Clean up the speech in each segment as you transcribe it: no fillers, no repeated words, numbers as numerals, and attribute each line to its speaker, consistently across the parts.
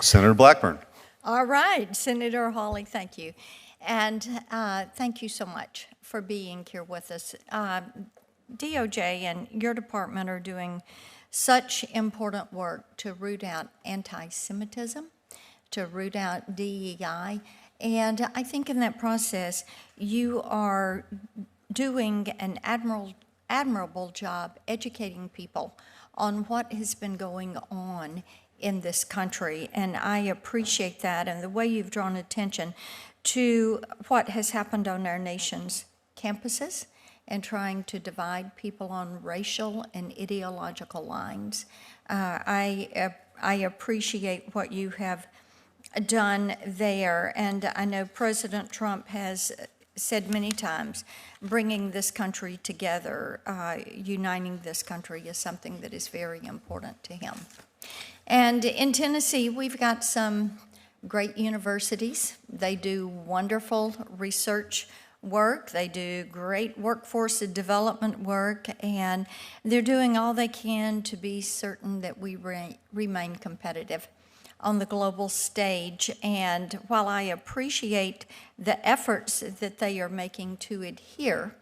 Speaker 1: Senator Blackburn.
Speaker 2: All right, Senator Hawley, thank you. And thank you so much for being here with us. DOJ and your department are doing such important work to root out anti-Semitism, to root out DEI, and I think in that process you are doing an admirable job educating people on what has been going on in this country, and I appreciate that and the way you've drawn attention to what has happened on our nation's campuses and trying to divide people on racial and ideological lines. I appreciate what you have done there, and I know President Trump has said many times, bringing this country together, uniting this country is something that is very important to him. And in Tennessee, we've got some great universities. They do wonderful research work. They do great workforce development work, and they're doing all they can to be certain that we remain competitive on the global stage. And while I appreciate the efforts that they are making to adhere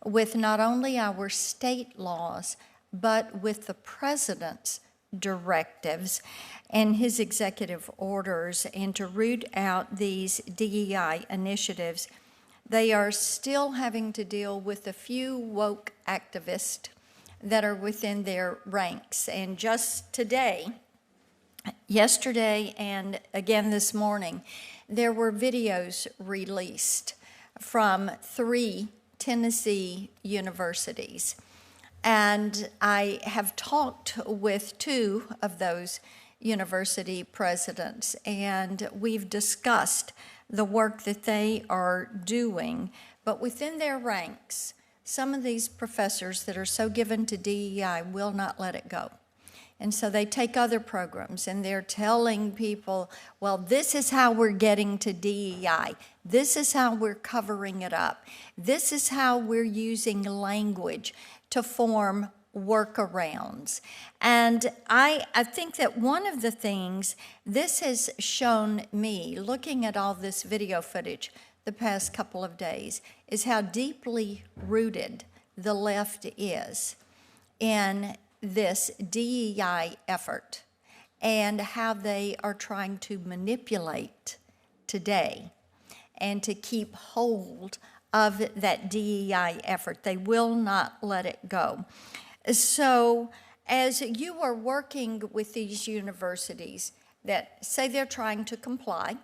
Speaker 2: with not only our state laws, but with the president's directives and his executive orders, and to root out these DEI initiatives, they are still having to deal with a few woke activists that are within their ranks. And just today, yesterday, and again this morning, there were videos released from 3 Tennessee universities. And I have talked with 2 of those university presidents, and we've discussed the work that they are doing. But within their ranks, some of these professors that are so given to DEI will not let it go. And so they take other programs and they're telling people, well, this is how we're getting to DEI. This is how we're covering it up. This is how we're using language to form workarounds. And I think that one of the things this has shown me, looking at all this video footage the past couple of days, is how deeply rooted the left is in this DEI effort and how they are trying to manipulate today and to keep hold of that DEI effort. They will not let it go. So as you are working with these universities that say they're trying to comply,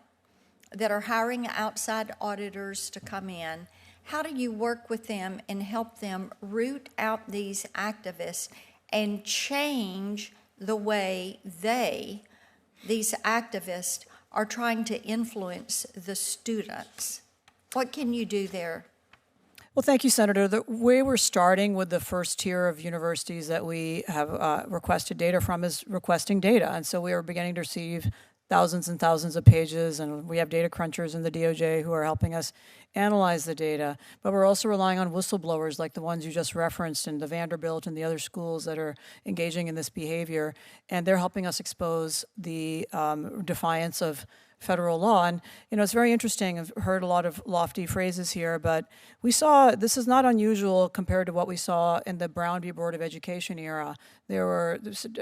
Speaker 2: that are hiring outside auditors to come in, how do you work with them and help them root out these activists and change the way these activists, are trying to influence the students? What can you do there?
Speaker 3: Well, thank you, Senator. The way we're starting with the first tier of universities that we have requested data from is requesting data. And so we are beginning to receive thousands and thousands of pages, and we have data crunchers in the DOJ who are helping us analyze the data. But we're also relying on whistleblowers like the ones you just referenced in the Vanderbilt and the other schools that are engaging in this behavior. And they're helping us expose the defiance of federal law. And, you know, it's very interesting. I've heard a lot of lofty phrases here, but we saw, this is not unusual compared to what we saw in the Brown v. Board of Education era. A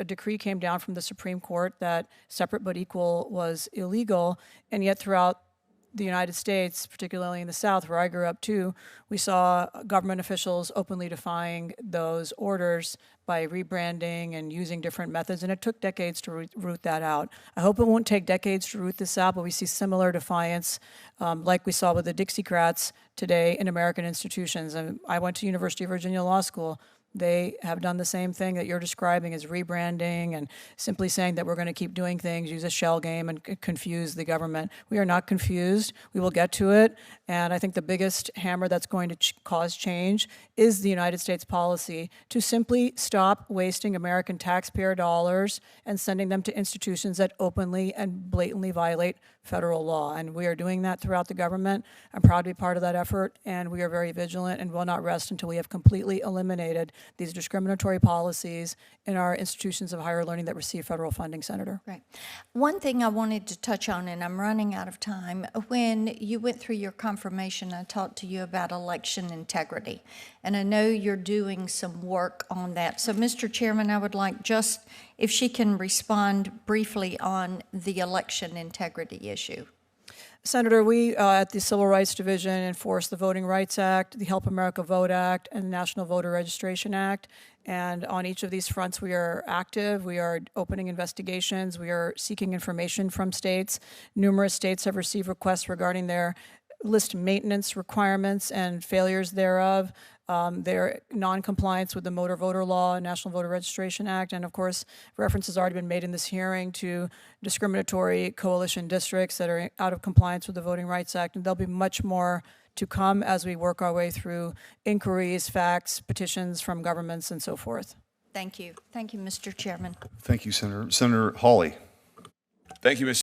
Speaker 3: decree came down from the Supreme Court that separate but equal was illegal, and yet throughout the United States, particularly in the South, where I grew up too, we saw government officials openly defying those orders by rebranding and using different methods, and it took decades to root that out. I hope it won't take decades to root this out, but we see similar defiance like we saw with the Dixiecrats today in American institutions. And I went to University of Virginia Law School. They have done the same thing that you're describing as rebranding and simply saying that we're going to keep doing things, use a shell game, and confuse the government. We are not confused. We will get to it. And I think the biggest hammer that's going to cause change is the United States policy to simply stop wasting American taxpayer dollars and sending them to institutions that openly and blatantly violate federal law. And we are doing that throughout the government. I'm proud to be part of that effort, and we are very vigilant and will not rest until we have completely eliminated these discriminatory policies in our institutions of higher learning that receive federal funding, Senator.
Speaker 2: Right. One thing I wanted to touch on, and I'm running out of time, when you went through your confirmation, I talked to you about election integrity, and I know you're doing some work on that. So, Mr. Chairman, I would like just if she can respond briefly on the election integrity issue.
Speaker 3: Senator, we at the Civil Rights Division enforce the Voting Rights Act, the Help America Vote Act, and the National Voter Registration Act. And on each of these fronts, we are active. We are opening investigations. We are seeking information from states. Numerous states have received requests regarding their list maintenance requirements and failures thereof, their non-compliance with the Motor Voter Law and National Voter Registration Act, and of course, reference has already been made in this hearing to discriminatory coalition districts that are out of compliance with the Voting Rights Act, and there'll be much more to come as we work our way through inquiries, facts, petitions from governments, and so forth.
Speaker 2: Thank you. Thank you, Mr. Chairman.
Speaker 1: Thank you, Senator. Senator Hawley.
Speaker 4: Thank you, Mr.